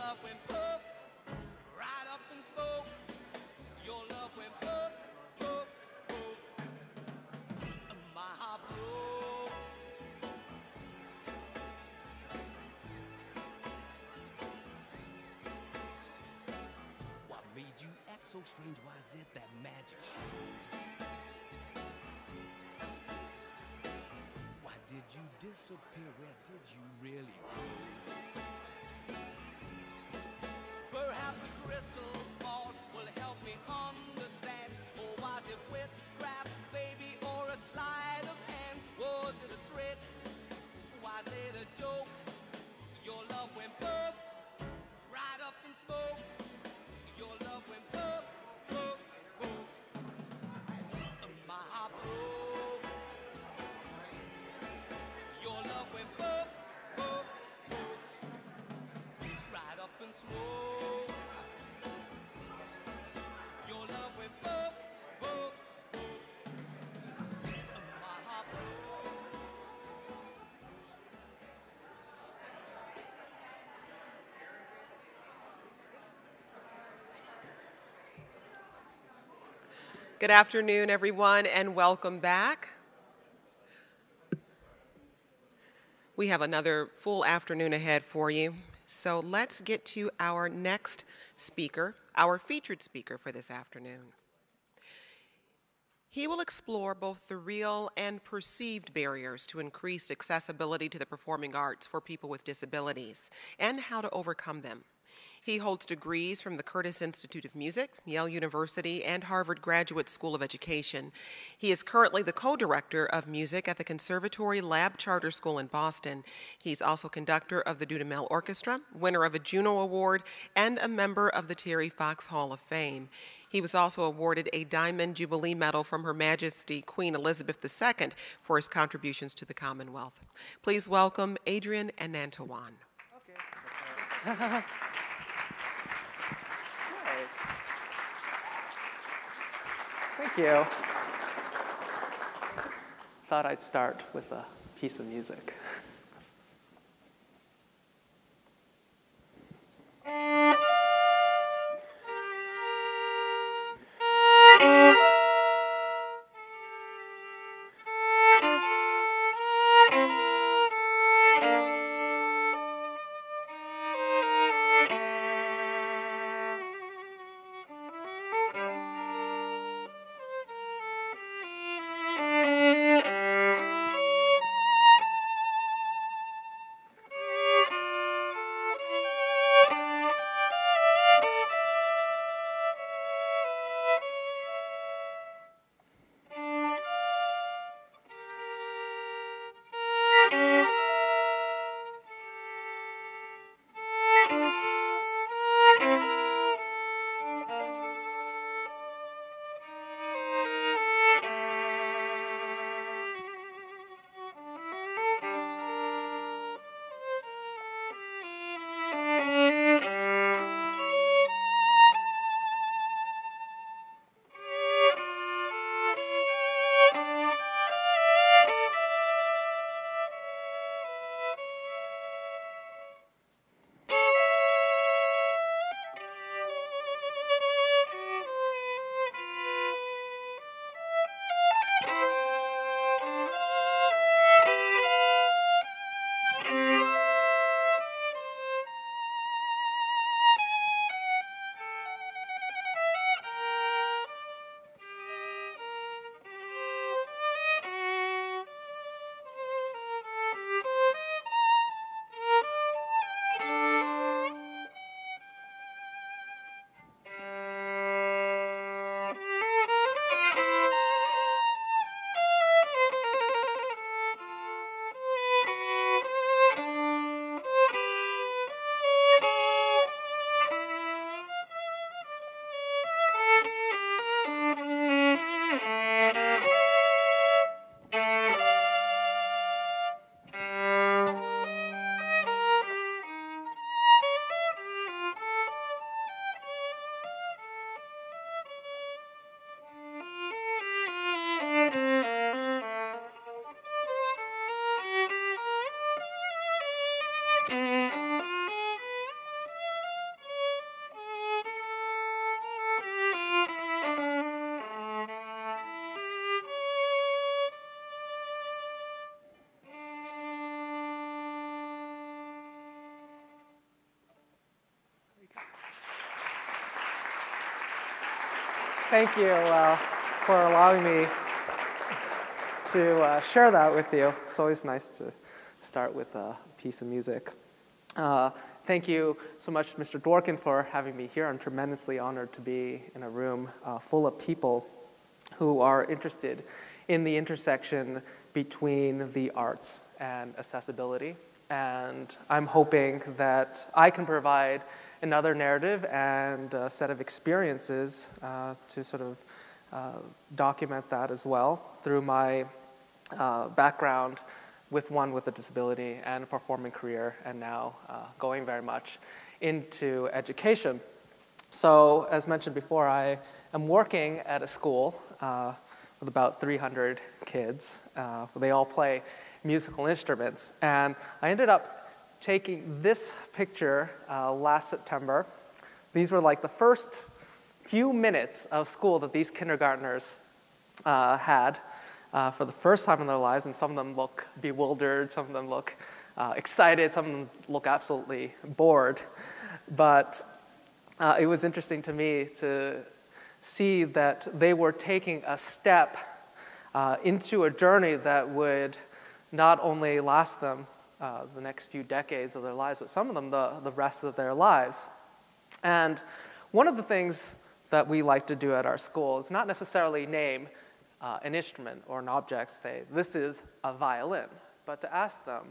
love went poof, right up in smoke. Your love went poof, poof, poof. My heart broke. What made you act so strange? Why is it that magic show? Why did you disappear? Where did you really go? Perhaps the crystal ball will help me understand. Or was it witchcraft, baby, or a sleight of hand? Was it a trick? Was it a joke? Your love went poof, right up in smoke. Your love went poof, poof, poof. My heart broke. Your love went poof, poof, poof. Right up in smoke. Your love went poof, poof, poof. My heart broke. Good afternoon, everyone, and welcome back. We have another full afternoon ahead for you, so let's get to our next speaker, our featured speaker for this afternoon. He will explore both the real and perceived barriers to increased accessibility to the performing arts for people with disabilities and how to overcome them. He holds degrees from the Curtis Institute of Music, Yale University, and Harvard Graduate School of Education. He is currently the co-director of music at the Conservatory Lab Charter School in Boston. He's also conductor of the Dudamel Orchestra, winner of a Juno Award, and a member of the Terry Fox Hall of Fame. He was also awarded a Diamond Jubilee Medal from Her Majesty Queen Elizabeth II for his contributions to the Commonwealth. Please welcome Adrian Anantawan. Okay. Thank you. Thought I'd start with a piece of music. Thank you for allowing me to share that with you. It's always nice to start with a piece of music. Thank you so much, Mr. Dworkin, for having me here. I'm tremendously honored to be in a room full of people who are interested in the intersection between the arts and accessibility. And I'm hoping that I can provide another narrative and a set of experiences to sort of document that as well through my background with one with a disability and a performing career, and now going very much into education. So, as mentioned before, I am working at a school with about 300 kids. They all play musical instruments. And I ended up taking this picture last September. These were like the first few minutes of school that these kindergartners had for the first time in their lives, and some of them look bewildered, some of them look excited, some of them look absolutely bored. But it was interesting to me to see that they were taking a step into a journey that would not only last them the next few decades of their lives, but some of them the rest of their lives. And one of the things that we like to do at our school is not necessarily name an instrument or an object, say, this is a violin, but to ask them,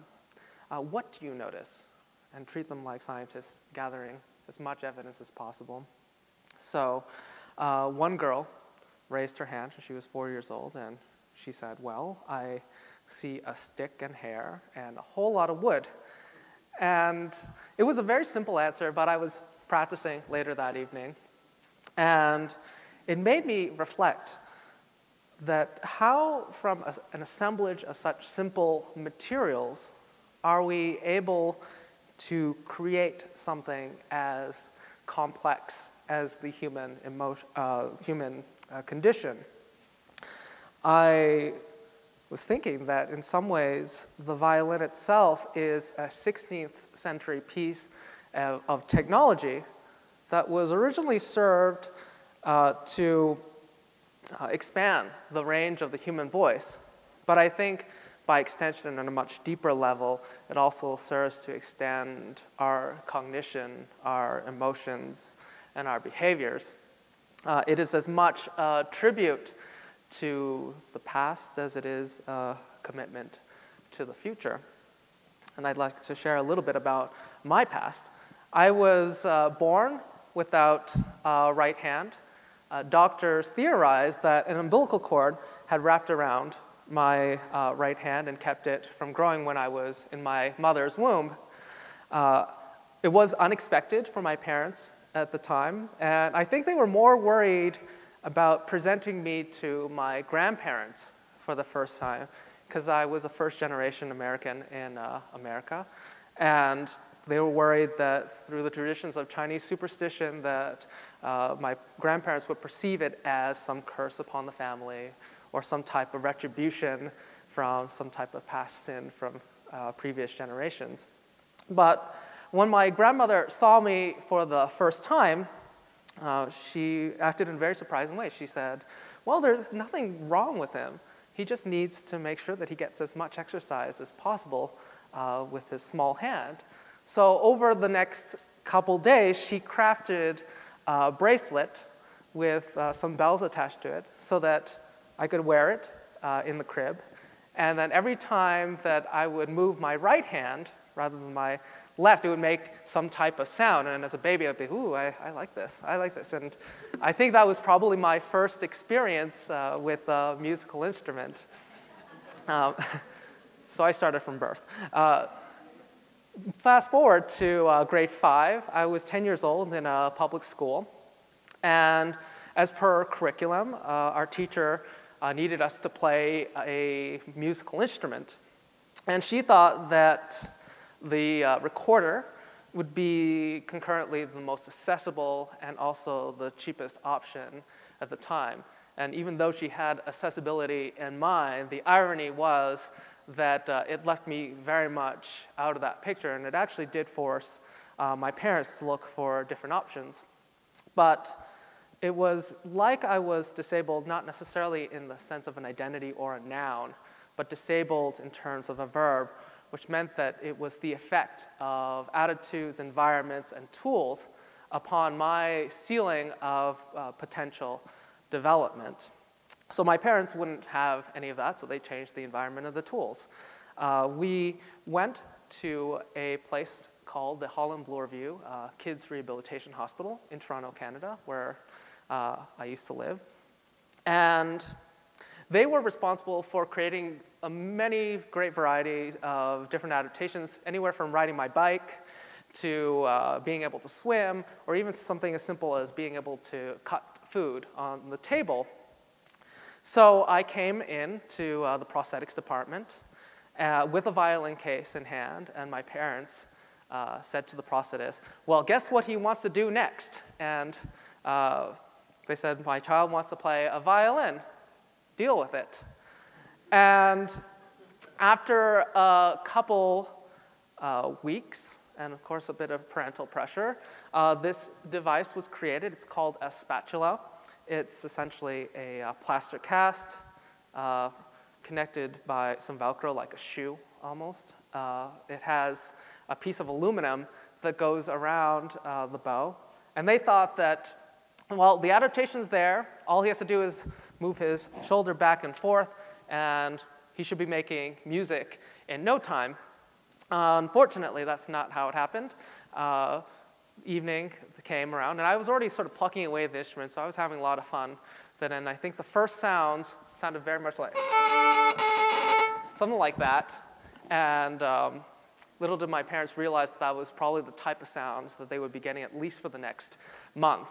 what do you notice? And treat them like scientists, gathering as much evidence as possible. So one girl raised her hand, she was 4 years old, and she said, well, I see a stick and hair and a whole lot of wood. And it was a very simple answer, but I was practicing later that evening. And it made me reflect that how, from an assemblage of such simple materials, are we able to create something as complex as the human condition? I was thinking that in some ways the violin itself is a 16th century piece of technology that was originally served to expand the range of the human voice. But I think by extension and on a much deeper level, it also serves to extend our cognition, our emotions, and our behaviors. It is as much a tribute to the past as it is a commitment to the future. And I'd like to share a little bit about my past. I was born without a right hand. Doctors theorized that an umbilical cord had wrapped around my right hand and kept it from growing when I was in my mother's womb. It was unexpected for my parents at the time, and I think they were more worried about presenting me to my grandparents for the first time, because I was a first-generation American in America, and they were worried that through the traditions of Chinese superstition that my grandparents would perceive it as some curse upon the family or some type of retribution from some type of past sin from previous generations. But when my grandmother saw me for the first time, she acted in a very surprising way. She said, well, there's nothing wrong with him. He just needs to make sure that he gets as much exercise as possible with his small hand. So over the next couple days, she crafted a bracelet with some bells attached to it so that I could wear it in the crib. And then every time that I would move my right hand rather than my left, it would make some type of sound. And as a baby, I'd be, ooh, I like this. I like this. And I think that was probably my first experience with a musical instrument. So I started from birth. Fast forward to grade 5. I was 10 years old in a public school. And as per curriculum, our teacher needed us to play a musical instrument. And she thought that the recorder would be concurrently the most accessible and also the cheapest option at the time. And even though she had accessibility in mind, the irony was that it left me very much out of that picture, and it actually did force my parents to look for different options. But it was like I was disabled, not necessarily in the sense of an identity or a noun, but disabled in terms of a verb, which meant that it was the effect of attitudes, environments, and tools upon my ceiling of potential development. So my parents wouldn't have any of that, so they changed the environment of the tools. We went to a place called the Holland Bloorview Kids Rehabilitation Hospital in Toronto, Canada, where I used to live. And they were responsible for creating many great varieties of different adaptations, anywhere from riding my bike to being able to swim, or even something as simple as being able to cut food on the table. So I came in to the prosthetics department with a violin case in hand, and my parents said to the prosthetist, well, guess what he wants to do next? And they said, my child wants to play a violin. Deal with it. And after a couple weeks, and of course a bit of parental pressure, this device was created. It's called a spatula. It's essentially a plaster cast connected by some Velcro, like a shoe almost. It has a piece of aluminum that goes around the bow. And they thought that, well, the adaptation's there. All he has to do is move his shoulder back and forth, and he should be making music in no time. Unfortunately, that's not how it happened. Evening came around, and I was already sort of plucking away at the instrument, so I was having a lot of fun. And I think the first sounds sounded very much like something like that. And little did my parents realize that was probably the type of sounds that they would be getting at least for the next month.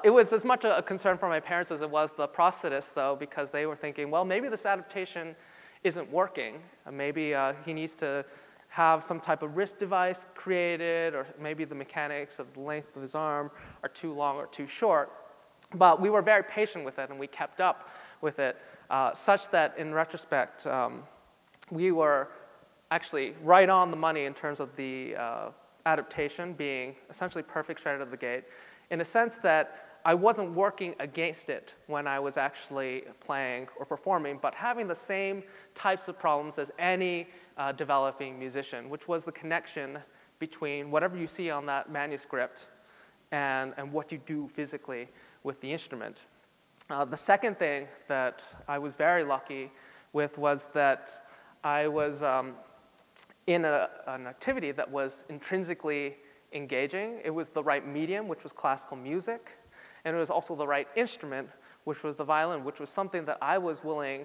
It was as much a concern for my parents as it was the prosthetist, though, because they were thinking, well, maybe this adaptation isn't working. Maybe he needs to have some type of wrist device created, or maybe the mechanics of the length of his arm are too long or too short. But we were very patient with it, and we kept up with it, such that in retrospect, we were actually right on the money in terms of the adaptation being essentially perfect straight out of the gate, in a sense that I wasn't working against it when I was actually playing or performing, but having the same types of problems as any developing musician, which was the connection between whatever you see on that manuscript and what you do physically with the instrument. The second thing that I was very lucky with was that I was in an activity that was intrinsically engaging. It was the right medium, which was classical music, and it was also the right instrument, which was the violin, which was something that I was willing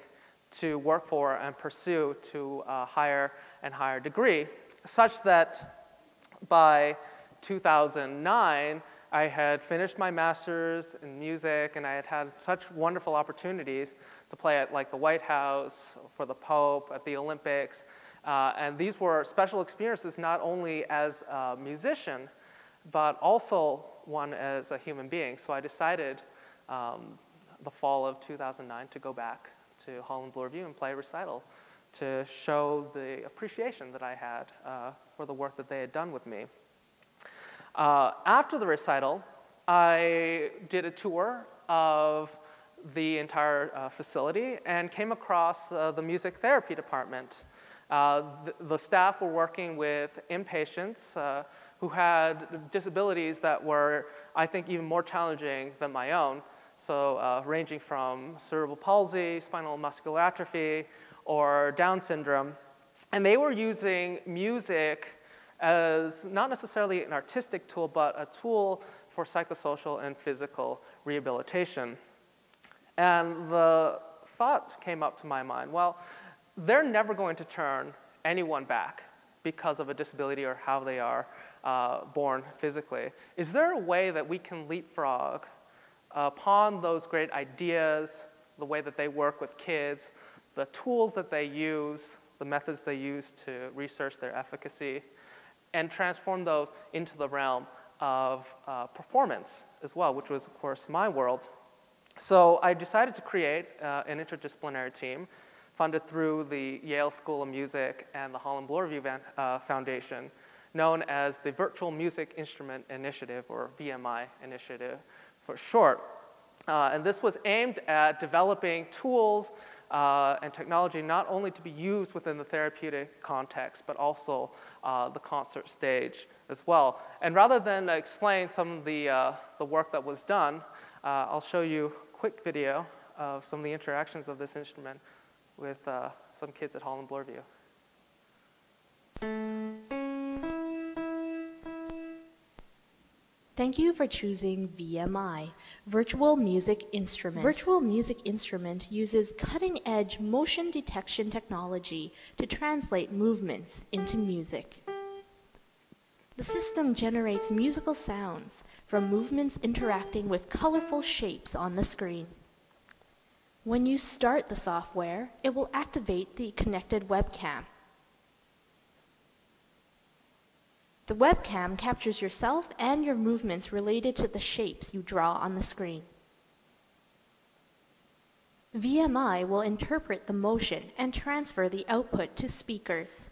to work for and pursue to a higher and higher degree, such that by 2009, I had finished my master's in music, and I had had such wonderful opportunities to play at like the White House, for the Pope, at the Olympics. And these were special experiences not only as a musician, but also one as a human being. So I decided the fall of 2009 to go back to Holland Bloorview and play a recital to show the appreciation that I had for the work that they had done with me. After the recital, I did a tour of the entire facility and came across the music therapy department. The staff were working with inpatients who had disabilities that were, I think, even more challenging than my own. So ranging from cerebral palsy, spinal muscular atrophy, or Down syndrome. And they were using music as not necessarily an artistic tool, but a tool for psychosocial and physical rehabilitation. And the thought came up to my mind, well, they're never going to turn anyone back because of a disability or how they are born physically. Is there a way that we can leapfrog upon those great ideas, the way that they work with kids, the tools that they use, the methods they use to research their efficacy, and transform those into the realm of performance as well, which was, of course, my world. So I decided to create an interdisciplinary team funded through the Yale School of Music and the Holland Bloorview Foundation, known as the Virtual Music Instrument Initiative, or VMI initiative, for short. And this was aimed at developing tools and technology not only to be used within the therapeutic context, but also the concert stage as well. And rather than explain some of the work that was done, I'll show you a quick video of some of the interactions of this instrument with some kids at Holland Bloorview. Thank you for choosing VMI, Virtual Music Instrument. Virtual Music Instrument uses cutting-edge motion detection technology to translate movements into music. The system generates musical sounds from movements interacting with colorful shapes on the screen. When you start the software, it will activate the connected webcam. The webcam captures yourself and your movements related to the shapes you draw on the screen. VMI will interpret the motion and transfer the output to speakers.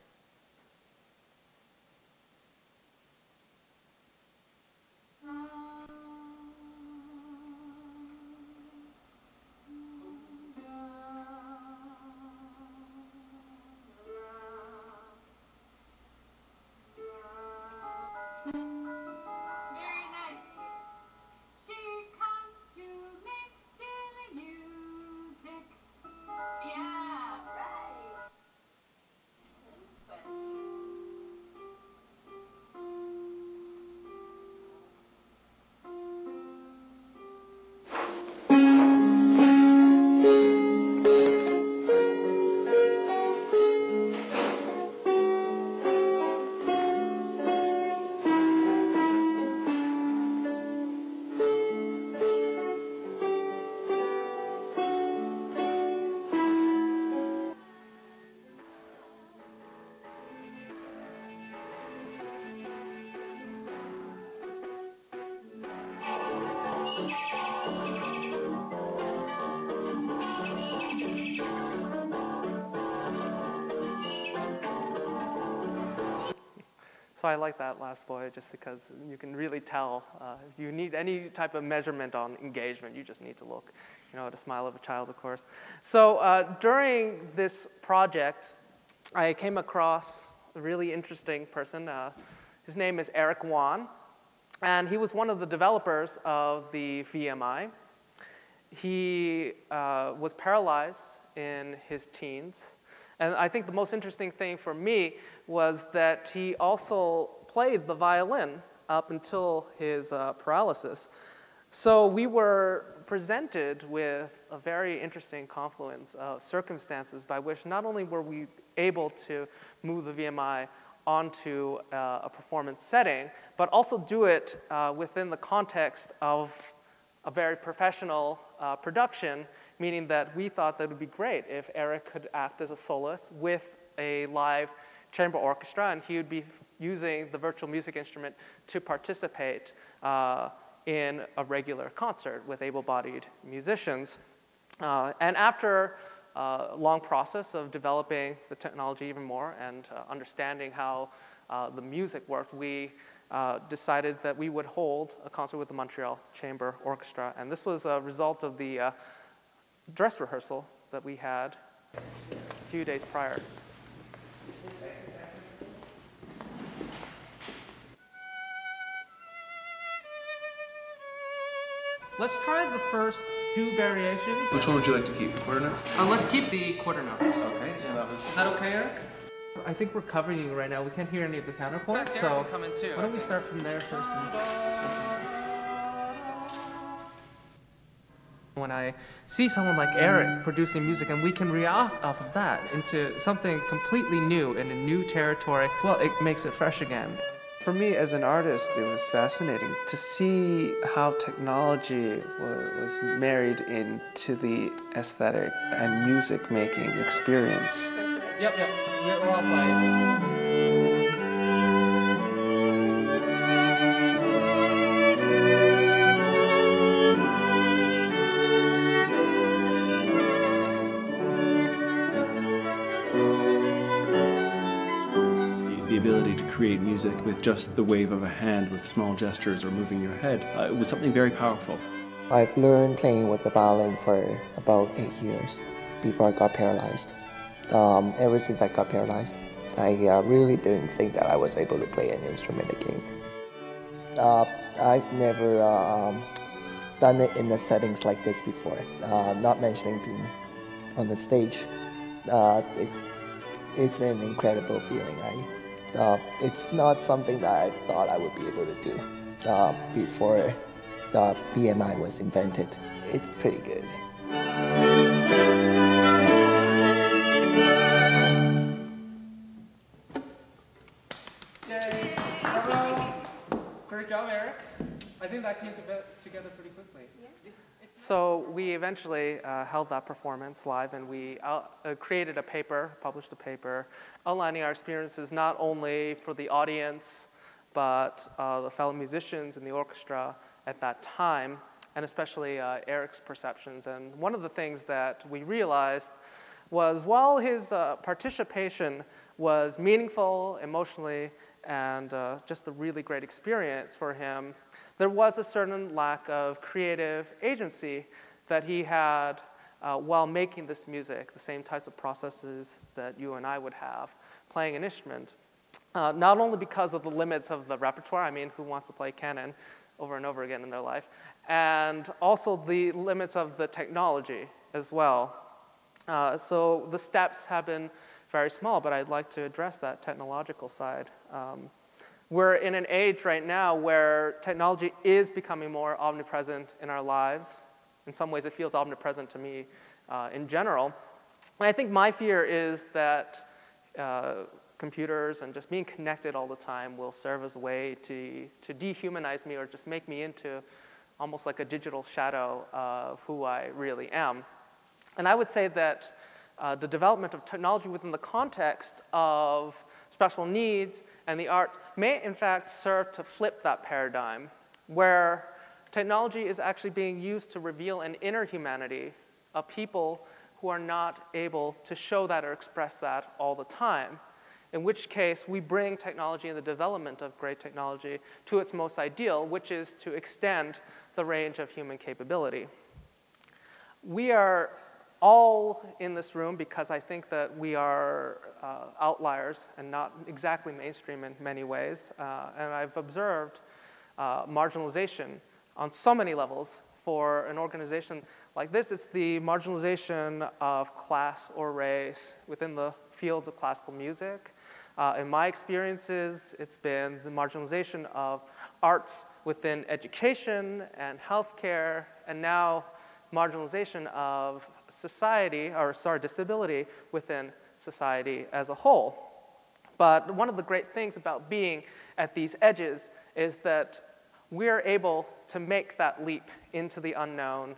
So I like that last boy just because you can really tell if you need any type of measurement on engagement, you just need to look, at the smile of a child, of course. So during this project, I came across a really interesting person. His name is Eric Wan, and he was one of the developers of the VMI. He was paralyzed in his teens. And I think the most interesting thing for me was that he also played the violin up until his paralysis. So we were presented with a very interesting confluence of circumstances by which not only were we able to move the VMI onto a performance setting, but also do it within the context of a very professional production, meaning that we thought that it would be great if Eric could act as a soloist with a live chamber orchestra, and he would be using the virtual music instrument to participate in a regular concert with able-bodied musicians. And after a long process of developing the technology even more and understanding how the music worked, we decided that we would hold a concert with the Montreal Chamber Orchestra. And this was a result of the dress rehearsal that we had a few days prior. Let's try the first two variations. Which one would you like to keep, the quarter notes? Let's keep the quarter notes. Okay, so that was... Is that okay, Eric? I think we're covering you right now. We can't hear any of the counterpoints, so why don't we start from there first? When I see someone like Eric producing music and we can react off of that into something completely new in a new territory, well, it makes it fresh again. For me as an artist, it was fascinating to see how technology was married into the aesthetic and music-making experience. Yep, we're all playing. The ability to create music with just the wave of a hand, with small gestures or moving your head, it was something very powerful. I've learned playing with the violin for about 8 years before I got paralyzed. Ever since I got paralyzed, I really didn't think that I was able to play an instrument again. I've never done it in the settings like this before, not mentioning being on the stage. It's an incredible feeling. It's not something that I thought I would be able to do before the VMI was invented. It's pretty good. Yay! Bravo! Great job, Eric. I think that came together pretty quickly. Yeah. So we eventually held that performance live, and we created a paper, published a paper, outlining our experiences not only for the audience, but the fellow musicians in the orchestra at that time, and especially Eric's perceptions. And one of the things that we realized was while his participation was meaningful emotionally and just a really great experience for him, there was a certain lack of creative agency that he had while making this music, the same types of processes that you and I would have playing an instrument. Not only because of the limits of the repertoire, I mean, who wants to play canon over and over again in their life, and also the limits of the technology as well. So the steps have been very small, but I'd like to address that technological side. We're in an age right now where technology is becoming more omnipresent in our lives. In some ways, it feels omnipresent to me in general. And I think my fear is that computers and just being connected all the time will serve as a way to dehumanize me or just make me into almost like a digital shadow of who I really am. And I would say that the development of technology within the context of special needs and the arts may in fact serve to flip that paradigm, where technology is actually being used to reveal an inner humanity of people who are not able to show that or express that all the time. In which case, we bring technology and the development of great technology to its most ideal, which is to extend the range of human capability. We are all in this room because I think that we are outliers and not exactly mainstream in many ways. And I've observed marginalization on so many levels. For an organization like this, it's the marginalization of class or race within the fields of classical music. In my experiences, it's been the marginalization of arts within education and healthcare, and now marginalization of society, or sorry, disability within society as a whole. But one of the great things about being at these edges is that we're able to make that leap into the unknown,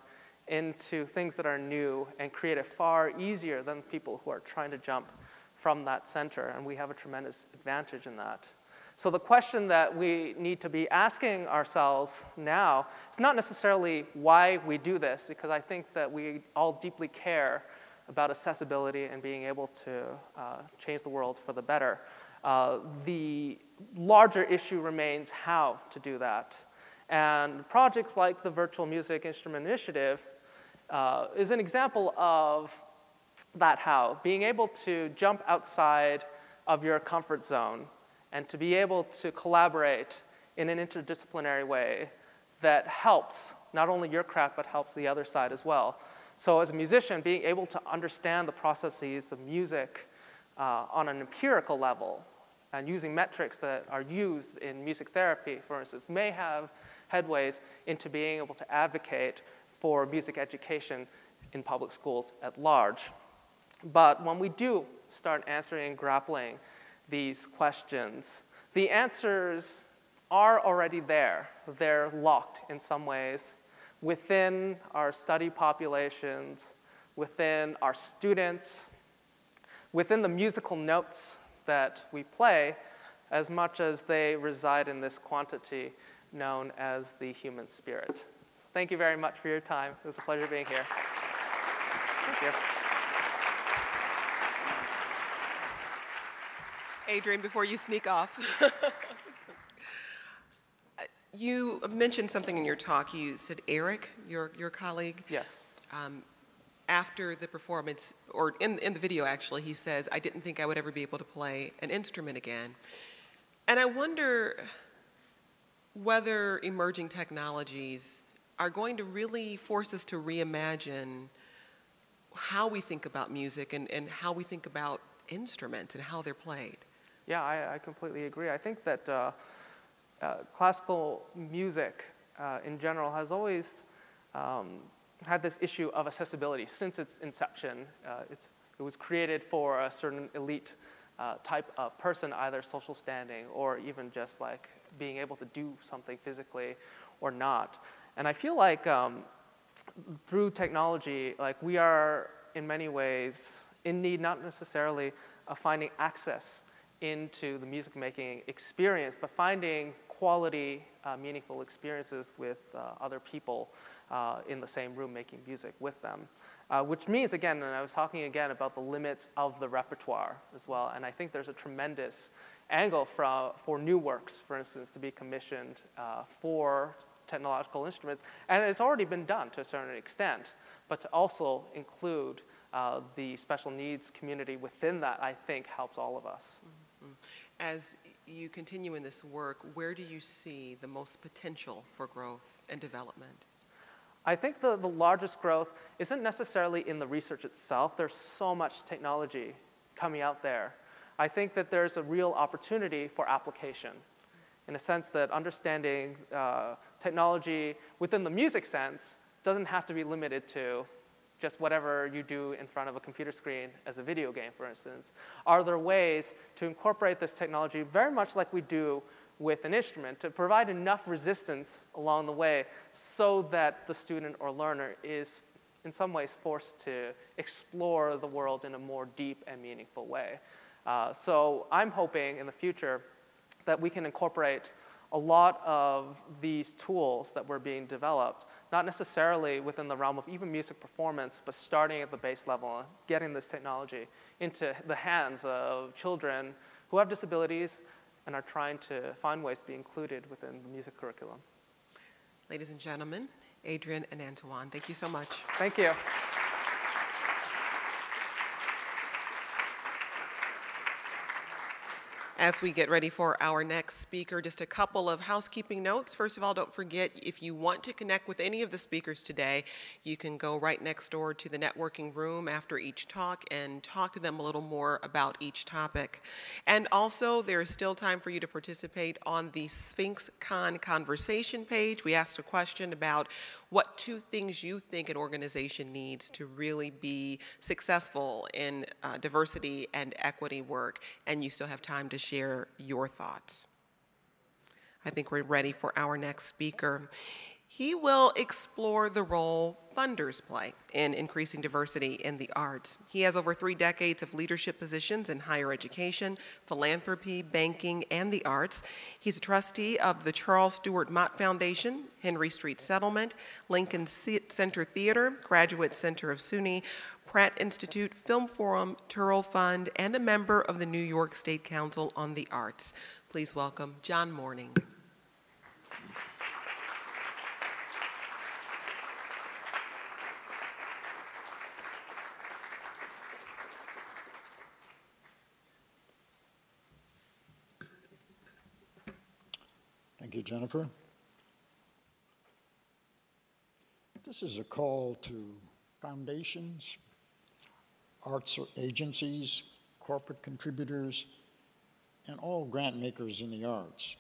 into things that are new, and create it far easier than people who are trying to jump from that center, and we have a tremendous advantage in that. So the question that we need to be asking ourselves now is not necessarily why we do this, because I think that we all deeply care about accessibility and being able to change the world for the better. The larger issue remains how to do that. And projects like the Virtual Music Instrument Initiative is an example of that how, being able to jump outside of your comfort zone and to be able to collaborate in an interdisciplinary way that helps not only your craft, but helps the other side as well. So as a musician, being able to understand the processes of music on an empirical level and using metrics that are used in music therapy, for instance, may have headways into being able to advocate for music education in public schools at large. But when we do start answering and grappling these questions, the answers are already there. They're locked in some ways within our study populations, within our students, within the musical notes that we play, as much as they reside in this quantity known as the human spirit. So thank you very much for your time. It was a pleasure being here. Thank you. Adrian, before you sneak off, You mentioned something in your talk. You said Eric, your colleague. Yes. After the performance, or in the video actually, he says, "I didn't think I would ever be able to play an instrument again." And I wonder whether emerging technologies are going to really force us to reimagine how we think about music and how we think about instruments and how they're played. Yeah, I completely agree. I think that classical music in general has always had this issue of accessibility since its inception. It was created for a certain elite type of person, either social standing or even just like being able to do something physically or not. And I feel like through technology, like we are in many ways in need not necessarily of finding access into the music making experience, but finding quality, meaningful experiences with other people in the same room making music with them. Which means, again, and I was talking again about the limits of the repertoire as well, and I think there's a tremendous angle for new works, for instance, to be commissioned for technological instruments, and it's already been done to a certain extent, but to also include the special needs community within that, I think, helps all of us. Mm-hmm. As you continue in this work, where do you see the most potential for growth and development? I think the largest growth isn't necessarily in the research itself. There's so much technology coming out there. I think that there's a real opportunity for application in a sense that understanding technology within the music sense doesn't have to be limited to just whatever you do in front of a computer screen as a video game, for instance. Are there ways to incorporate this technology very much like we do with an instrument to provide enough resistance along the way so that the student or learner is in some ways forced to explore the world in a more deep and meaningful way. So I'm hoping in the future that we can incorporate a lot of these tools that were being developed, not necessarily within the realm of even music performance, but starting at the base level, getting this technology into the hands of children who have disabilities and are trying to find ways to be included within the music curriculum. Ladies and gentlemen, Adrian Anantawan, thank you so much. Thank you. As we get ready for our next speaker, just a couple of housekeeping notes. First of all, don't forget, if you want to connect with any of the speakers today, you can go right next door to the networking room after each talk and talk to them a little more about each topic. And also, there is still time for you to participate on the SphinxCon conversation page. We asked a question about what 2 things you think an organization needs to really be successful in diversity and equity work, and you still have time to share your thoughts. I think we're ready for our next speaker. He will explore the role funders play in increasing diversity in the arts. He has over 3 decades of leadership positions in higher education, philanthropy, banking, and the arts. He's a trustee of the Charles Stewart Mott Foundation, Henry Street Settlement, Lincoln Center Theater, Graduate Center of CUNY, Pratt Institute, Film Forum, Turrell Fund, and a member of the New York State Council on the Arts. Please welcome John Morning. Thank you, Jennifer. This is a call to foundations, arts agencies, corporate contributors, and all grant makers in the arts.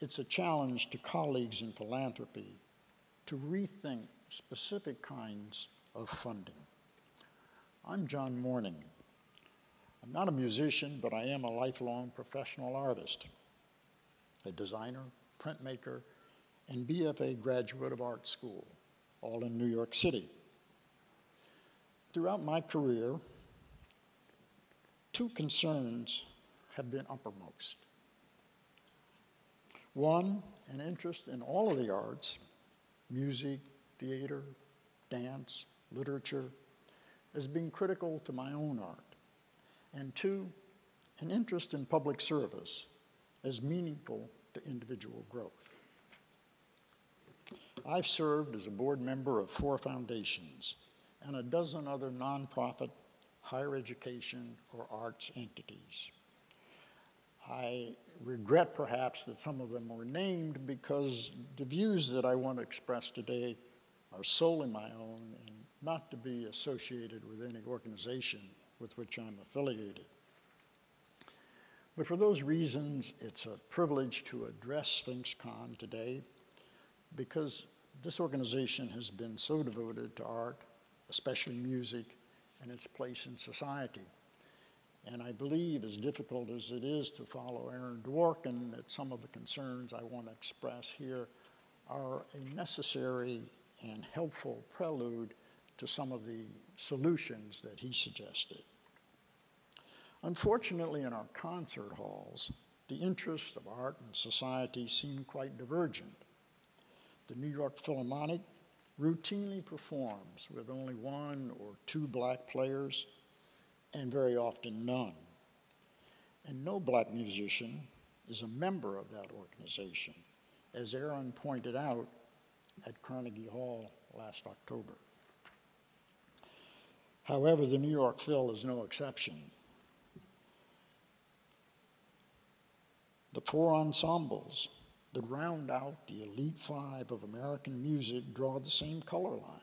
It's a challenge to colleagues in philanthropy to rethink specific kinds of funding. I'm John Morning. I'm not a musician, but I am a lifelong professional artist, a designer, printmaker, and BFA graduate of art school, all in New York City. Throughout my career, 2 concerns have been uppermost. One, an interest in all of the arts, music, theater, dance, literature, as being critical to my own art. And 2, an interest in public service as meaningful to individual growth. I've served as a board member of 4 foundations and a dozen other nonprofit higher education or arts entities. I regret perhaps that some of them were named because the views that I want to express today are solely my own and not to be associated with any organization with which I'm affiliated. But for those reasons, it's a privilege to address SphinxCon today because this organization has been so devoted to art, especially music, and its place in society. And I believe, as difficult as it is to follow Aaron Dworkin, that some of the concerns I want to express here are a necessary and helpful prelude to some of the solutions that he suggested. Unfortunately, in our concert halls, the interests of art and society seem quite divergent. The New York Philharmonic routinely performs with only 1 or 2 black players, and very often none. And no black musician is a member of that organization, as Aaron pointed out at Carnegie Hall last October. However, the New York Phil is no exception. The 4 ensembles that round out the elite 5 of American music draw the same color line.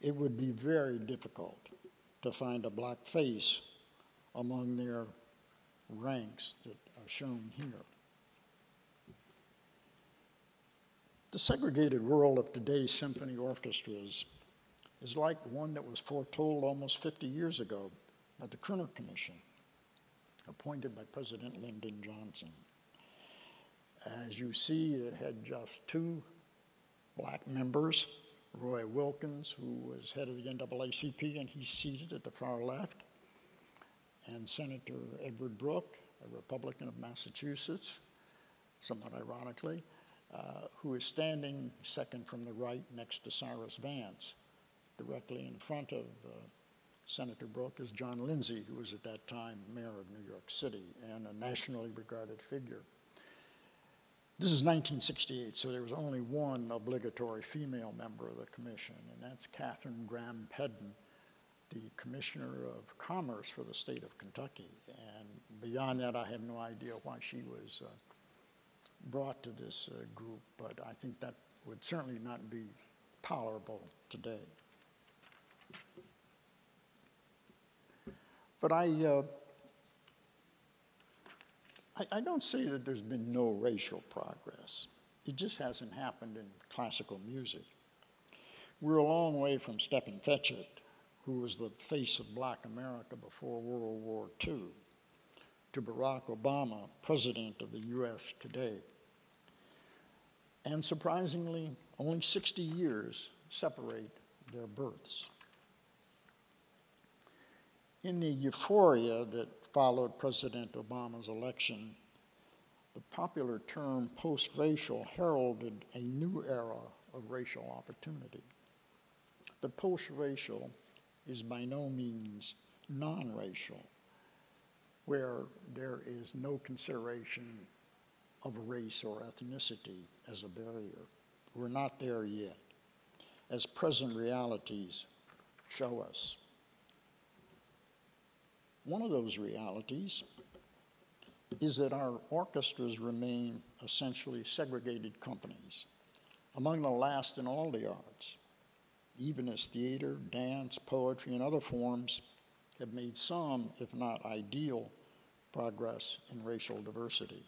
It would be very difficult to find a black face among their ranks that are shown here. The segregated world of today's symphony orchestras is like one that was foretold almost 50 years ago by the Kerner Commission, appointed by President Lyndon Johnson. As you see, it had just 2 black members, Roy Wilkins, who was head of the NAACP, and he's seated at the far left, and Senator Edward Brooke, a Republican of Massachusetts, somewhat ironically, who is standing second from the right next to Cyrus Vance. Directly in front of Senator Brooke is John Lindsay, who was at that time mayor of New York City and a nationally regarded figure. This is 1968, so there was only 1 obligatory female member of the commission, and that's Catherine Graham Pedden, the Commissioner of Commerce for the state of Kentucky. And beyond that, I have no idea why she was brought to this group, but I think that would certainly not be tolerable today. But I don't say that there's been no racial progress. It just hasn't happened in classical music. We're a long way from Stephen Fetchit, who was the face of black America before World War II, to Barack Obama, president of the US today. And surprisingly, only 60 years separate their births. In the euphoria that followed President Obama's election, the popular term post-racial heralded a new era of racial opportunity. But post-racial is by no means non-racial, where there is no consideration of race or ethnicity as a barrier. We're not there yet, as present realities show us. One of those realities is that our orchestras remain essentially segregated companies, among the last in all the arts, even as theater, dance, poetry, and other forms have made some, if not ideal, progress in racial diversity.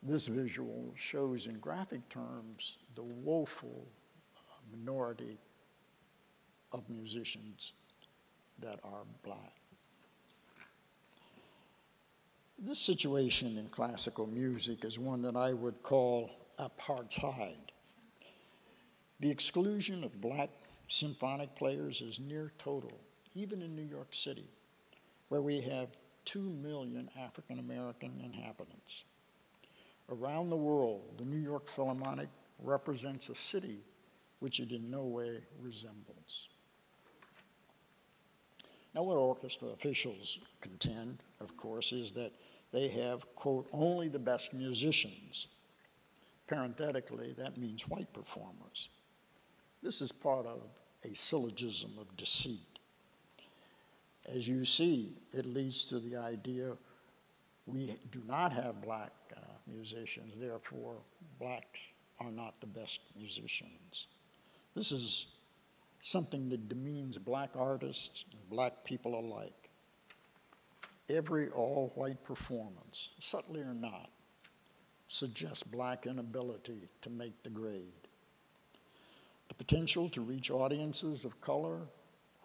This visual shows in graphic terms the woeful minority of musicians that are black. This situation in classical music is one that I would call apartheid. The exclusion of black symphonic players is near total, even in New York City, where we have 2 million African American inhabitants. Around the world, the New York Philharmonic represents a city which it in no way resembles. Now, what orchestra officials contend, of course, is that they have, quote, only the best musicians. Parenthetically, that means white performers. This is part of a syllogism of deceit. As you see, it leads to the idea we do not have black musicians, therefore blacks are not the best musicians. This is something that demeans black artists and black people alike. Every all-white performance, subtly or not, suggests black inability to make the grade. The potential to reach audiences of color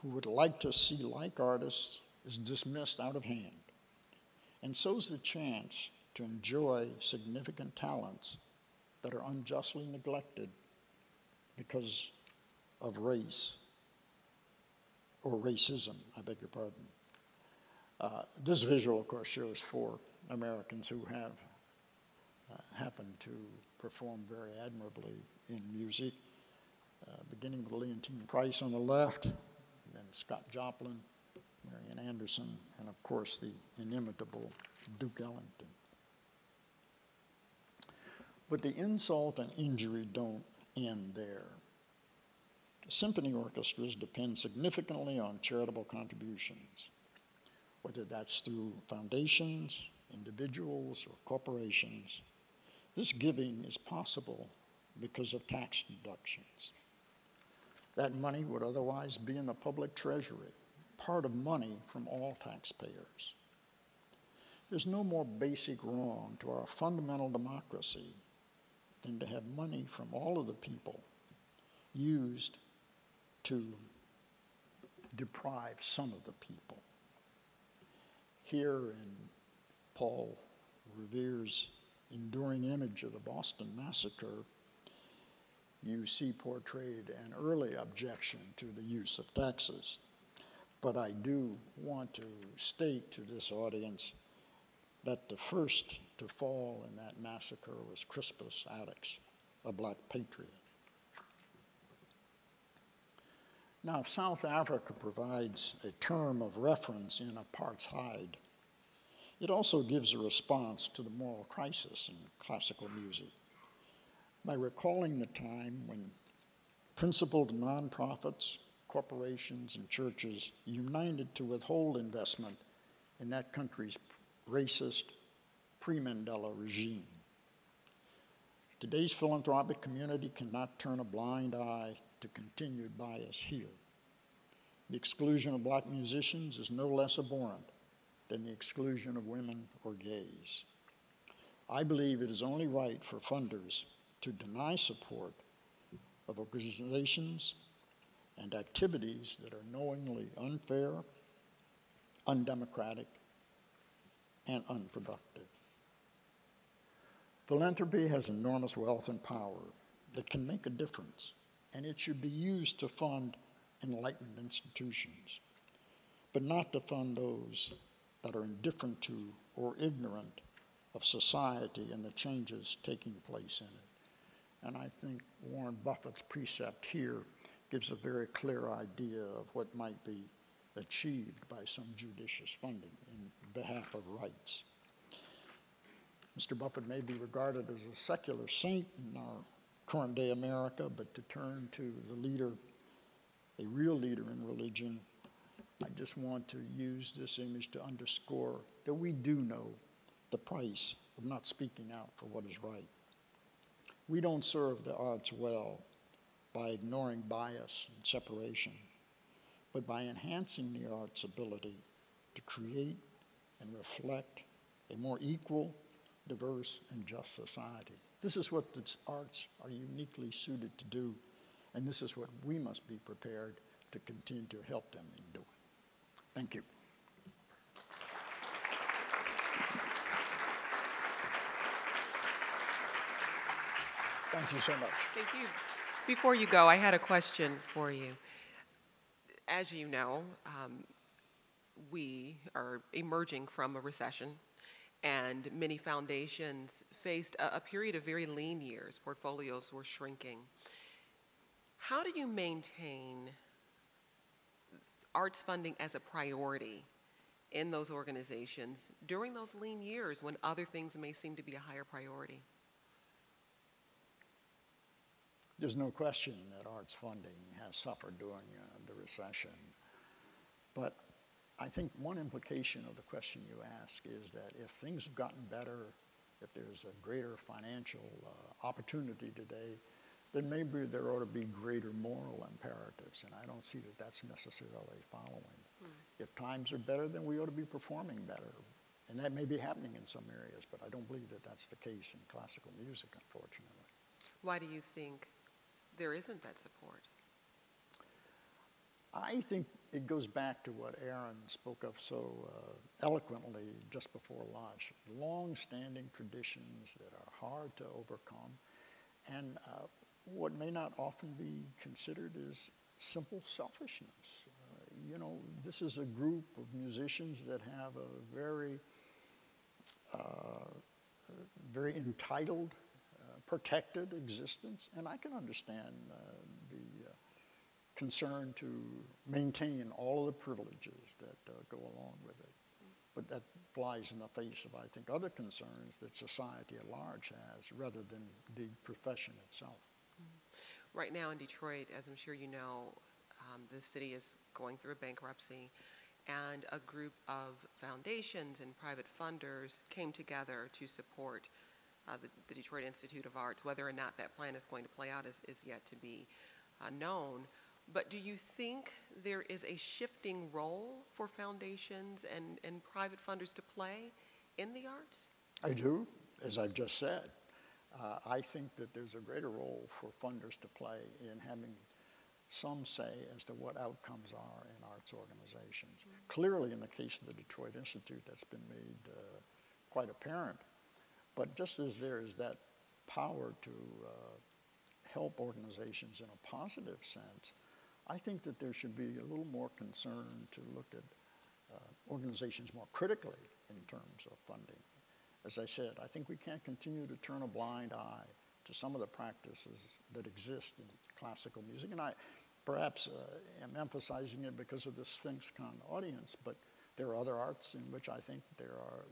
who would like to see like artists is dismissed out of hand. And so's the chance to enjoy significant talents that are unjustly neglected because of race, or racism, I beg your pardon. This visual, of course, shows 4 Americans who have happened to perform very admirably in music, beginning with Leontine Price on the left, and then Scott Joplin, Marian Anderson, and of course the inimitable Duke Ellington. But the insult and injury don't end there. Symphony orchestras depend significantly on charitable contributions, whether that's through foundations, individuals, or corporations. This giving is possible because of tax deductions. That money would otherwise be in the public treasury, part of money from all taxpayers. There's no more basic wrong to our fundamental democracy than to have money from all of the people used to deprive some of the people. Here in Paul Revere's enduring image of the Boston Massacre, you see portrayed an early objection to the use of taxes. But I do want to state to this audience that the first to fall in that massacre was Crispus Attucks, a black patriot. Now, if South Africa provides a term of reference in apartheid, it also gives a response to the moral crisis in classical music by recalling the time when principled nonprofits, corporations, and churches united to withhold investment in that country's racist pre-Mandela regime. Today's philanthropic community cannot turn a blind eye to continued bias here. The exclusion of black musicians is no less abhorrent than the exclusion of women or gays. I believe it is only right for funders to deny support of organizations and activities that are knowingly unfair, undemocratic, and unproductive. Philanthropy has enormous wealth and power that can make a difference, and it should be used to fund enlightened institutions, but not to fund those that are indifferent to or ignorant of society and the changes taking place in it. And I think Warren Buffett's precept here gives a very clear idea of what might be achieved by some judicious funding in behalf of rights. Mr. Buffett may be regarded as a secular saint in our current day America, but to turn to the leader, a real leader in religion, I just want to use this image to underscore that we do know the price of not speaking out for what is right. We don't serve the arts well by ignoring bias and separation, but by enhancing the arts' ability to create and reflect a more equal, diverse, and just society. This is what the arts are uniquely suited to do, and this is what we must be prepared to continue to help them in doing. Thank you. Thank you so much. Thank you. Before you go, I had a question for you. As you know, we are emerging from a recession, and many foundations faced a period of very lean years. Portfolios were shrinking. How do you maintain arts funding as a priority in those organizations during those lean years when other things may seem to be a higher priority? There's no question that arts funding has suffered during the recession. But I think one implication of the question you ask is that if things have gotten better, if there's a greater financial opportunity today, then maybe there ought to be greater moral imperatives, and I don't see that that's necessarily following. If times are better, then we ought to be performing better, and that may be happening in some areas, but I don't believe that that's the case in classical music, unfortunately. Why do you think there isn't that support? I think it goes back to what Aaron spoke of so eloquently just before lunch, long-standing traditions that are hard to overcome, and what may not often be considered is simple selfishness. You know, this is a group of musicians that have a very, very entitled, protected existence, and I can understand the concern to maintain all of the privileges that go along with it. But that flies in the face of, I think, other concerns that society at large has rather than the profession itself. Right now in Detroit, as I'm sure you know, the city is going through a bankruptcy, and a group of foundations and private funders came together to support the Detroit Institute of Arts. Whether or not that plan is going to play out is yet to be known. But do you think there is a shifting role for foundations and private funders to play in the arts? I do, as I've just said. I think that there's a greater role for funders to play in having some say as to what outcomes are in arts organizations. Clearly, in the case of the Detroit Institute, that's been made quite apparent. But just as there is that power to help organizations in a positive sense, I think that there should be a little more concern to look at organizations more critically in terms of funding. As I said, I think we can't continue to turn a blind eye to some of the practices that exist in classical music. And I perhaps am emphasizing it because of the SphinxCon audience, but there are other arts in which I think there are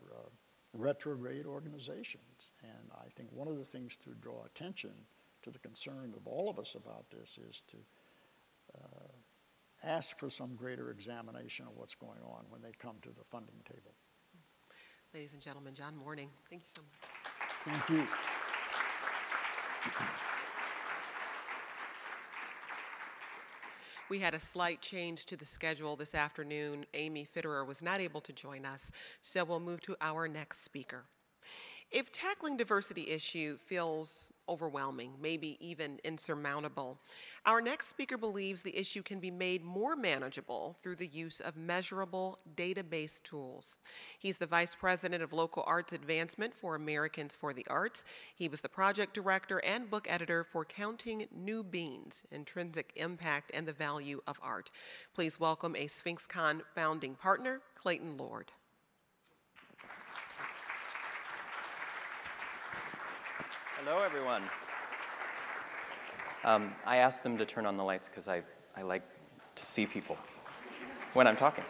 retrograde organizations. And I think one of the things to draw attention to the concern of all of us about this is to ask for some greater examination of what's going on when they come to the funding table. Ladies and gentlemen, John Morning, thank you so much. Thank you. We had a slight change to the schedule this afternoon. Amy Fitterer was not able to join us, so we'll move to our next speaker. If tackling diversity issue feels overwhelming, maybe even insurmountable, our next speaker believes the issue can be made more manageable through the use of measurable database tools. He's the Vice President of Local Arts Advancement for Americans for the Arts. He was the project director and book editor for Counting New Beans: Intrinsic Impact and the Value of Art. Please welcome a SphinxCon founding partner, Clayton Lord. Hello, everyone. I asked them to turn on the lights because I like to see people when I'm talking.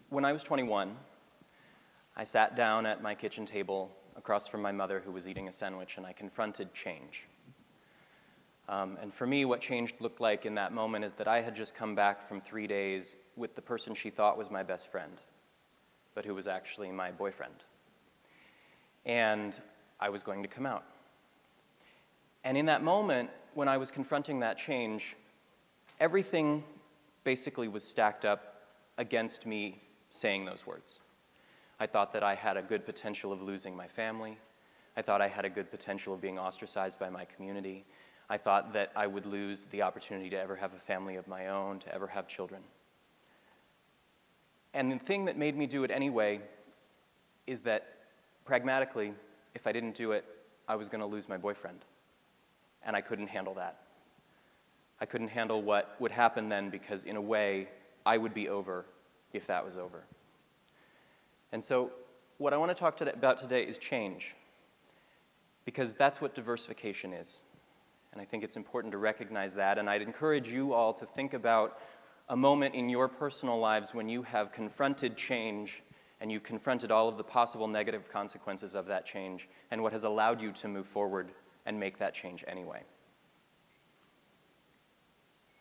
When I was 21, I sat down at my kitchen table across from my mother, who was eating a sandwich, and I confronted change. And for me, what change looked like in that moment is that I had just come back from 3 days with the person she thought was my best friend, but who was actually my boyfriend. And I was going to come out. And in that moment, when I was confronting that change, everything basically was stacked up against me saying those words. I thought that I had a good potential of losing my family. I thought I had a good potential of being ostracized by my community. I thought that I would lose the opportunity to ever have a family of my own, to ever have children. And the thing that made me do it anyway is that pragmatically, if I didn't do it, I was going to lose my boyfriend. And I couldn't handle that. I couldn't handle what would happen then because, in a way, I would be over if that was over. And so what I want to talk about today is change, because that's what diversification is. And I think it's important to recognize that. And I'd encourage you all to think about a moment in your personal lives when you have confronted change and you confronted all of the possible negative consequences of that change and what has allowed you to move forward and make that change anyway.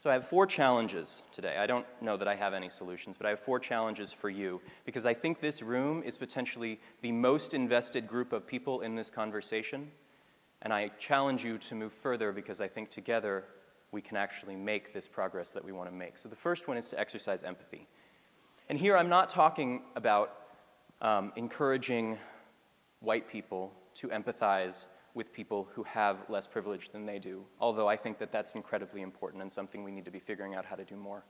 So I have 4 challenges today. I don't know that I have any solutions, but I have 4 challenges for you, because I think this room is potentially the most invested group of people in this conversation, and I challenge you to move further, because I think together we can actually make this progress that we want to make. So the first one is to exercise empathy. And here I'm not talking about encouraging white people to empathize with people who have less privilege than they do, although I think that that's incredibly important and something we need to be figuring out how to do more.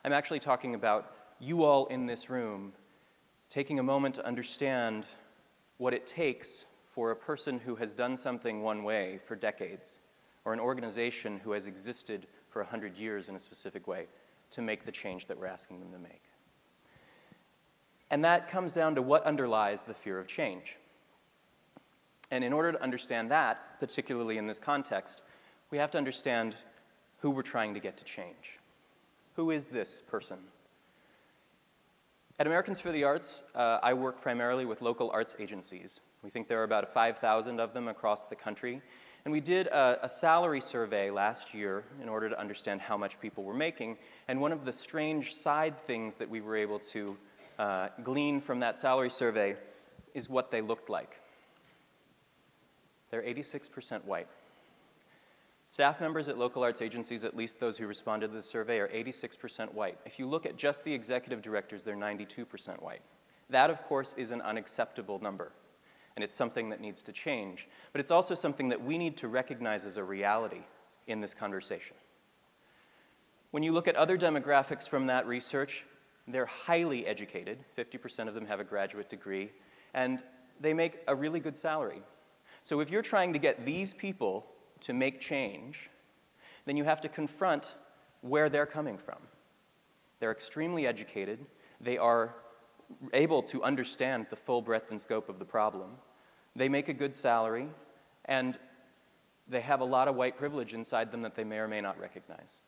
I'm actually talking about you all in this room taking a moment to understand what it takes for a person who has done something one way for decades, or an organization who has existed for 100 years in a specific way, to make the change that we're asking them to make. And that comes down to what underlies the fear of change. And in order to understand that, particularly in this context, we have to understand who we're trying to get to change. Who is this person? At Americans for the Arts, I work primarily with local arts agencies. We think there are about 5,000 of them across the country. And we did a salary survey last year in order to understand how much people were making. And one of the strange side things that we were able to glean from that salary survey is what they looked like. They're 86% white. Staff members at local arts agencies, at least those who responded to the survey, are 86% white. If you look at just the executive directors, they're 92% white. That, of course, is an unacceptable number, and it's something that needs to change. But it's also something that we need to recognize as a reality in this conversation. When you look at other demographics from that research, they're highly educated. 50% of them have a graduate degree, and they make a really good salary. So if you're trying to get these people to make change, then you have to confront where they're coming from. They're extremely educated. They are able to understand the full breadth and scope of the problem. They make a good salary, and they have a lot of white privilege inside them that they may or may not recognize.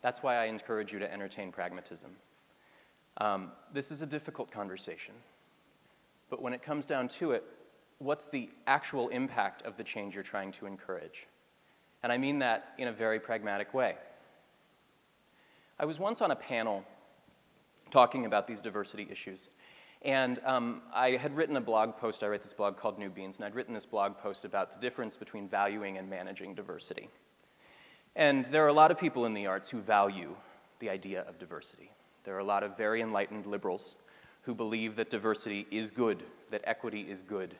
That's why I encourage you to entertain pragmatism. This is a difficult conversation. But when it comes down to it, what's the actual impact of the change you're trying to encourage? And I mean that in a very pragmatic way. I was once on a panel talking about these diversity issues. And I had written a blog post. I write this blog called New Beans, and I'd written this blog post about the difference between valuing and managing diversity. And there are a lot of people in the arts who value the idea of diversity. There are a lot of very enlightened liberals who believe that diversity is good, that equity is good.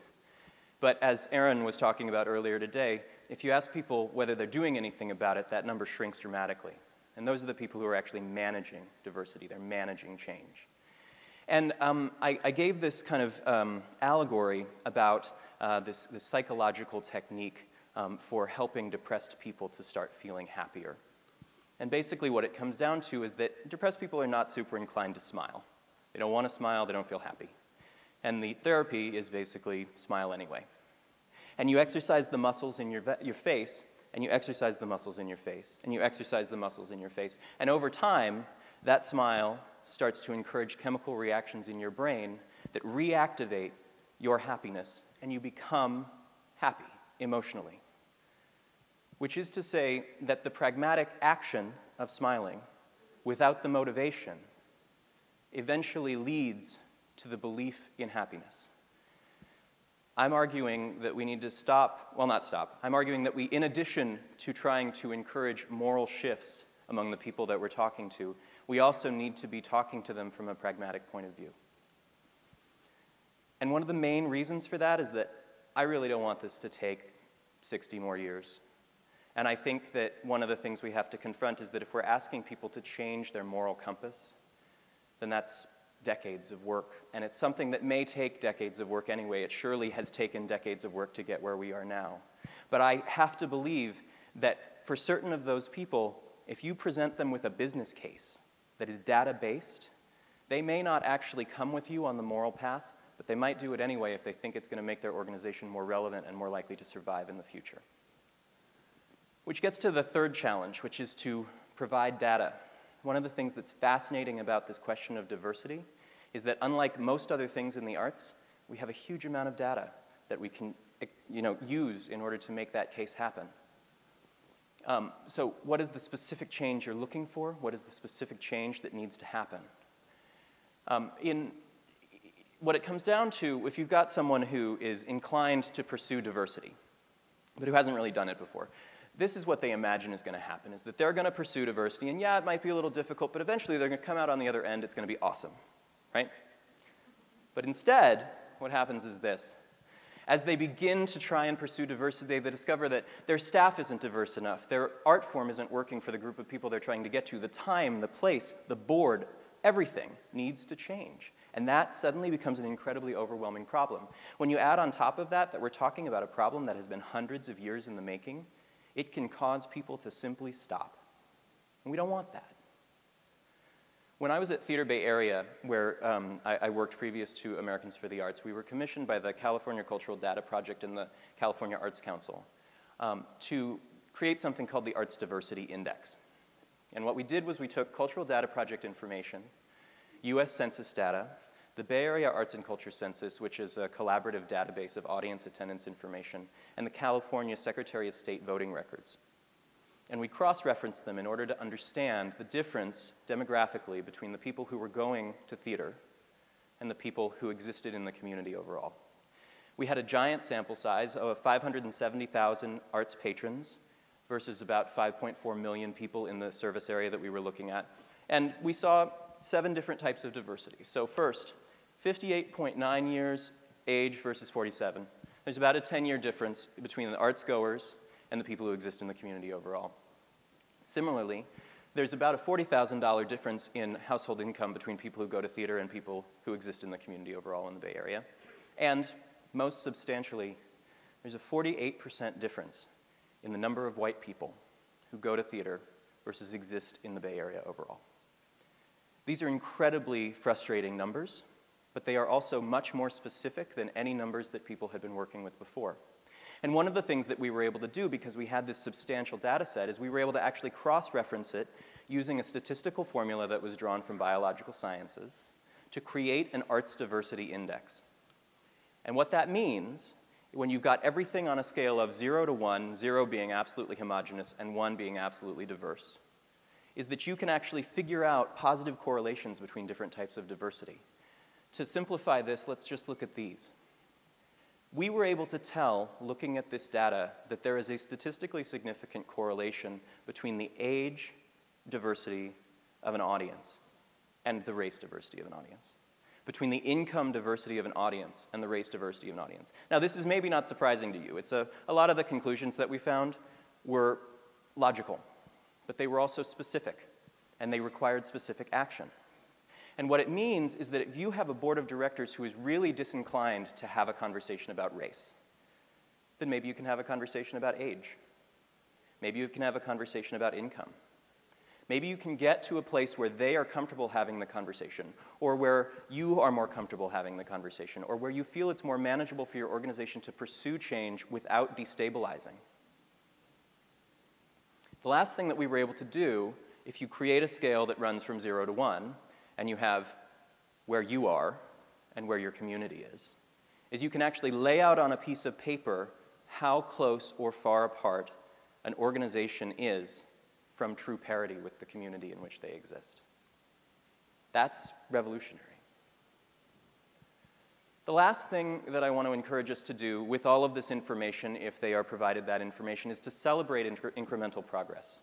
But as Aaron was talking about earlier today, if you ask people whether they're doing anything about it, that number shrinks dramatically. And those are the people who are actually managing diversity. They're managing change. And I gave this kind of allegory about this psychological technique for helping depressed people to start feeling happier. And basically what it comes down to is that depressed people are not super inclined to smile. They don't want to smile, they don't feel happy. And the therapy is basically smile anyway. And you exercise the muscles in your face, and you exercise the muscles in your face, and you exercise the muscles in your face. And over time, that smile starts to encourage chemical reactions in your brain that reactivate your happiness, and you become happy emotionally. Which is to say that the pragmatic action of smiling without the motivation eventually leads to the belief in happiness. I'm arguing that we need to stop, well, not stop. I'm arguing that we, in addition to trying to encourage moral shifts among the people that we're talking to, we also need to be talking to them from a pragmatic point of view. And one of the main reasons for that is that I really don't want this to take 60 more years. And I think that one of the things we have to confront is that if we're asking people to change their moral compass, then that's decades of work. And it's something that may take decades of work anyway. It surely has taken decades of work to get where we are now. But I have to believe that for certain of those people, if you present them with a business case that is data-based, they may not actually come with you on the moral path, but they might do it anyway if they think it's going to make their organization more relevant and more likely to survive in the future. Which gets to the third challenge, which is to provide data. One of the things that's fascinating about this question of diversity is that unlike most other things in the arts, we have a huge amount of data. that we can use in order to make that case happen. So what is the specific change you're looking for? What is the specific change that needs to happen? What it comes down to, if you've got someone who is inclined to pursue diversity, but who hasn't really done it before, this is what they imagine is going to happen, is that they're going to pursue diversity, and yeah, it might be a little difficult, but eventually they're going to come out on the other end, it's going to be awesome, right? But instead, what happens is this. As they begin to try and pursue diversity, they discover that their staff isn't diverse enough, their art form isn't working for the group of people they're trying to get to, the time, the place, the board, everything needs to change. And that suddenly becomes an incredibly overwhelming problem. When you add on top of that we're talking about a problem that has been hundreds of years in the making, it can cause people to simply stop. And we don't want that. When I was at Theater Bay Area, where I worked previous to Americans for the Arts, we were commissioned by the California Cultural Data Project and the California Arts Council to create something called the Arts Diversity Index. And what we did was we took Cultural Data Project information, US Census data, the Bay Area Arts and Culture Census, which is a collaborative database of audience attendance information, and the California Secretary of State voting records. And we cross-referenced them in order to understand the difference demographically between the people who were going to theater and the people who existed in the community overall. We had a giant sample size of 570,000 arts patrons versus about 5.4 million people in the service area that we were looking at. And we saw 7 different types of diversity. So first, 58.9 years age versus 47. There's about a 10-year difference between the arts goers and the people who exist in the community overall. Similarly, there's about a $40,000 difference in household income between people who go to theater and people who exist in the community overall in the Bay Area. And most substantially, there's a 48% difference in the number of white people who go to theater versus exist in the Bay Area overall. These are incredibly frustrating numbers, but they are also much more specific than any numbers that people had been working with before. And one of the things that we were able to do, because we had this substantial data set, is we were able to actually cross-reference it using a statistical formula that was drawn from biological sciences to create an arts diversity index. And what that means, when you've got everything on a scale of 0 to 1, 0 being absolutely homogeneous and 1 being absolutely diverse, is that you can actually figure out positive correlations between different types of diversity. To simplify this, let's just look at these. We were able to tell, looking at this data, that there is a statistically significant correlation between the age diversity of an audience and the race diversity of an audience, between the income diversity of an audience and the race diversity of an audience. Now, this is maybe not surprising to you. It's a lot of the conclusions that we found were logical, but they were also specific, and they required specific action. And what it means is that if you have a board of directors who is really disinclined to have a conversation about race, then maybe you can have a conversation about age. Maybe you can have a conversation about income. Maybe you can get to a place where they are comfortable having the conversation, or where you are more comfortable having the conversation, or where you feel it's more manageable for your organization to pursue change without destabilizing. The last thing that we were able to do, if you create a scale that runs from 0 to 1, and you have where you are and where your community is you can actually lay out on a piece of paper how close or far apart an organization is from true parity with the community in which they exist. That's revolutionary. The last thing that I want to encourage us to do with all of this information, if they are provided that information, is to celebrate incremental progress,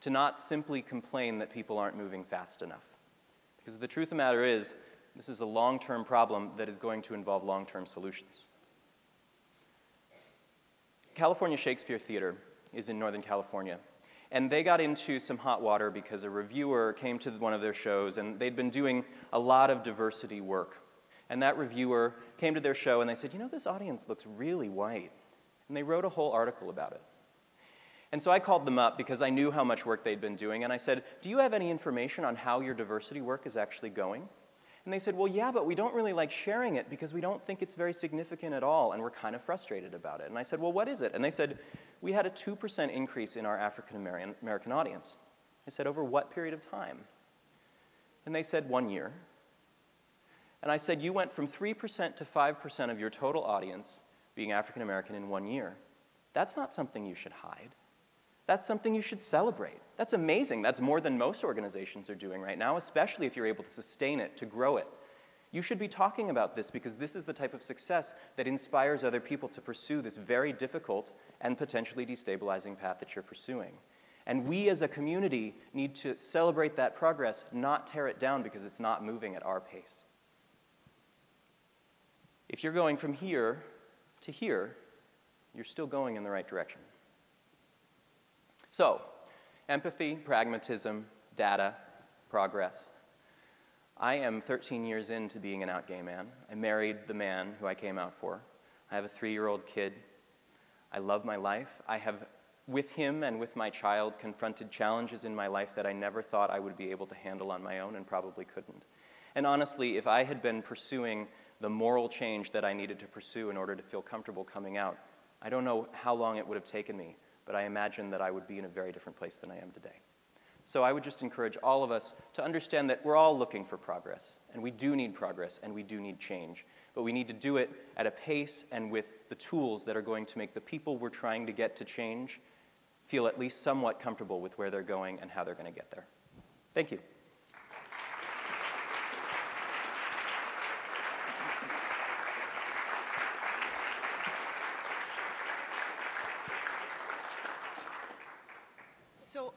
to not simply complain that people aren't moving fast enough. Because the truth of the matter is, this is a long-term problem that is going to involve long-term solutions. California Shakespeare Theater is in Northern California. And they got into some hot water because a reviewer came to one of their shows, and they'd been doing a lot of diversity work. And that reviewer came to their show, and they said, you know, this audience looks really white. And they wrote a whole article about it. And so I called them up because I knew how much work they'd been doing, and I said, do you have any information on how your diversity work is actually going? And they said, well, yeah, but we don't really like sharing it because we don't think it's very significant at all, and we're kind of frustrated about it. And I said, well, what is it? And they said, we had a 2% increase in our African American audience. I said, over what period of time? And they said, 1 year. And I said, you went from 3% to 5% of your total audience being African American in 1 year. That's not something you should hide. That's something you should celebrate. That's amazing. That's more than most organizations are doing right now, especially if you're able to sustain it, to grow it. You should be talking about this because this is the type of success that inspires other people to pursue this very difficult and potentially destabilizing path that you're pursuing. And we as a community need to celebrate that progress, not tear it down because it's not moving at our pace. If you're going from here to here, you're still going in the right direction. So, empathy, pragmatism, data, progress. I am 13 years into being an out gay man. I married the man who I came out for. I have a 3-year-old kid. I love my life. I have, with him and with my child, confronted challenges in my life that I never thought I would be able to handle on my own and probably couldn't. And honestly, if I had been pursuing the moral change that I needed to pursue in order to feel comfortable coming out, I don't know how long it would have taken me, but I imagine that I would be in a very different place than I am today. So I would just encourage all of us to understand that we're all looking for progress, and we do need progress, and we do need change. But we need to do it at a pace and with the tools that are going to make the people we're trying to get to change feel at least somewhat comfortable with where they're going and how they're going to get there. Thank you. So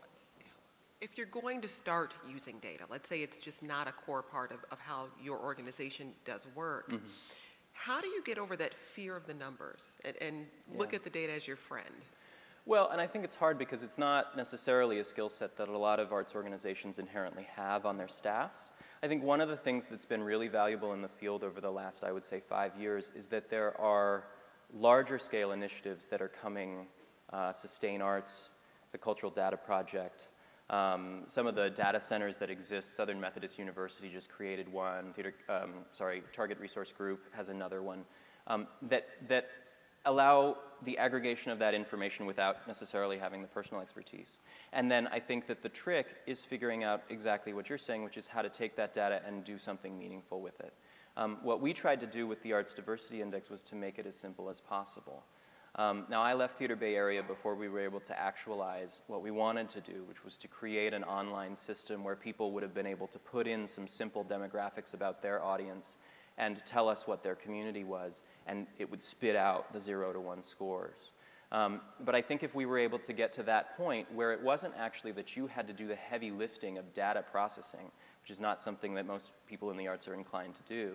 if you're going to start using data, let's say it's just not a core part of how your organization does work, how do you get over that fear of the numbers and look at the data as your friend? Well, and I think it's hard because it's not necessarily a skill set that a lot of arts organizations inherently have on their staffs. I think one of the things that's been really valuable in the field over the last, I would say, 5 years is that there are larger scale initiatives that are coming, Sustain Arts, the Cultural Data Project, some of the data centers that exist. Southern Methodist University just created one. Target Resource Group has another one that allow the aggregation of that information without necessarily having the personal expertise. And then I think that the trick is figuring out exactly what you're saying, which is how to take that data and do something meaningful with it. What we tried to do with the Arts Diversity Index was to make it as simple as possible. Now, I left Theater Bay Area before we were able to actualize what we wanted to do, which was to create an online system where people would have been able to put in some simple demographics about their audience and tell us what their community was, and it would spit out the 0 to 1 scores. But I think if we were able to get to that point where it wasn't actually that you had to do the heavy lifting of data processing, which is not something that most people in the arts are inclined to do,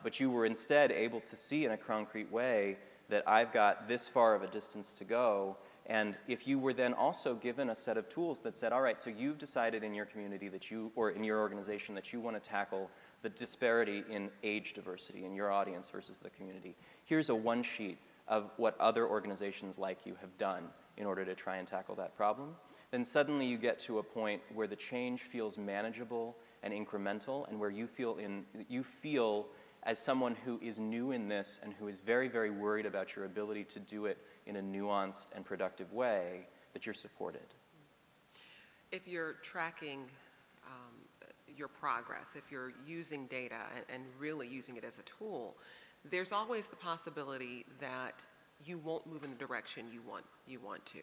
but you were instead able to see in a concrete way that I've got this far of a distance to go, and if you were then also given a set of tools that said, all right, so you've decided in your community that you, or in your organization, that you want to tackle the disparity in age diversity in your audience versus the community. Here's a one sheet of what other organizations like you have done in order to try and tackle that problem. Then suddenly you get to a point where the change feels manageable and incremental, and where you feel as someone who is new in this and who is very, very worried about your ability to do it in a nuanced and productive way, that you're supported. If you're tracking your progress, if you're using data and really using it as a tool, there's always the possibility that you won't move in the direction you want to.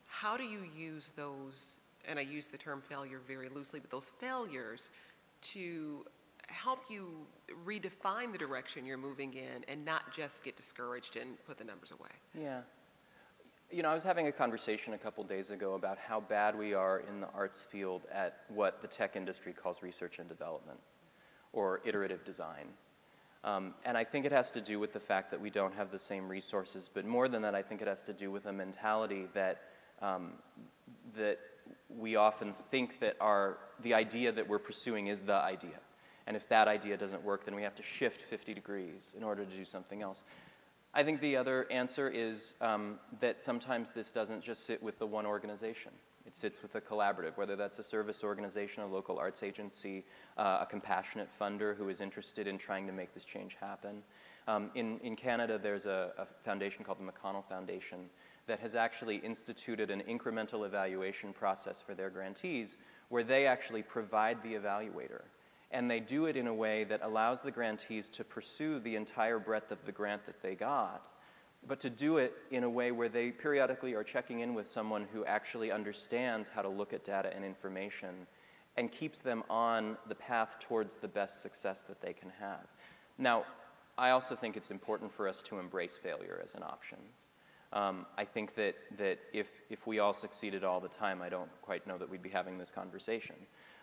How do you use those, and I use the term failure very loosely, but those failures to help you redefine the direction you're moving in and not just get discouraged and put the numbers away? Yeah. You know, I was having a conversation a couple days ago about how bad we are in the arts field at what the tech industry calls research and development, or iterative design. And I think it has to do with the fact that we don't have the same resources, but more than that, I think it has to do with a mentality that, that we often think that the idea that we're pursuing is the idea. And if that idea doesn't work, then we have to shift 50 degrees in order to do something else. I think the other answer is that sometimes this doesn't just sit with the one organization. It sits with a collaborative, whether that's a service organization, a local arts agency, a compassionate funder who is interested in trying to make this change happen. In Canada, there's a foundation called the McConnell Foundation that has actually instituted an incremental evaluation process for their grantees where they actually provide the evaluator. And they do it in a way that allows the grantees to pursue the entire breadth of the grant that they got, but to do it in a way where they periodically are checking in with someone who actually understands how to look at data and information and keeps them on the path towards the best success that they can have. Now, I also think it's important for us to embrace failure as an option. I think that if we all succeeded all the time, I don't quite know that we'd be having this conversation.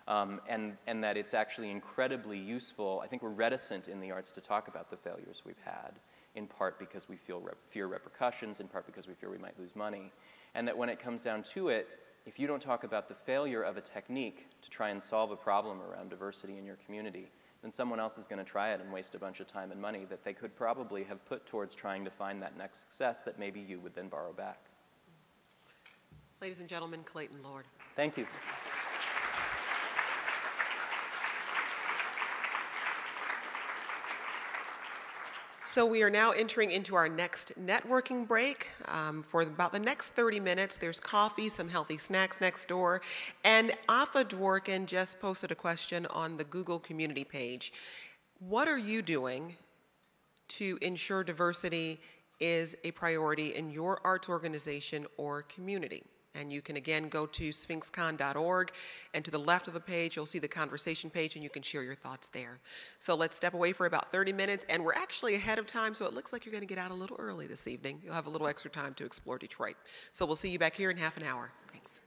And that it's actually incredibly useful. I think we're reticent in the arts to talk about the failures we've had, in part because we fear repercussions, in part because we fear we might lose money. And that when it comes down to it, if you don't talk about the failure of a technique to try and solve a problem around diversity in your community, then someone else is going to try it and waste a bunch of time and money that they could probably have put towards trying to find that next success that maybe you would then borrow back. Ladies and gentlemen, Clayton Lord. Thank you. So we are now entering into our next networking break. For about the next 30 minutes, there's coffee, some healthy snacks next door. And Afa Dworkin just posted a question on the Google community page. What are you doing to ensure diversity is a priority in your arts organization or community? And you can again go to SphinxCon.org, and to the left of the page, you'll see the conversation page, and you can share your thoughts there. So let's step away for about 30 minutes, and we're actually ahead of time, so it looks like you're going to get out a little early this evening. You'll have a little extra time to explore Detroit. So we'll see you back here in half an hour. Thanks.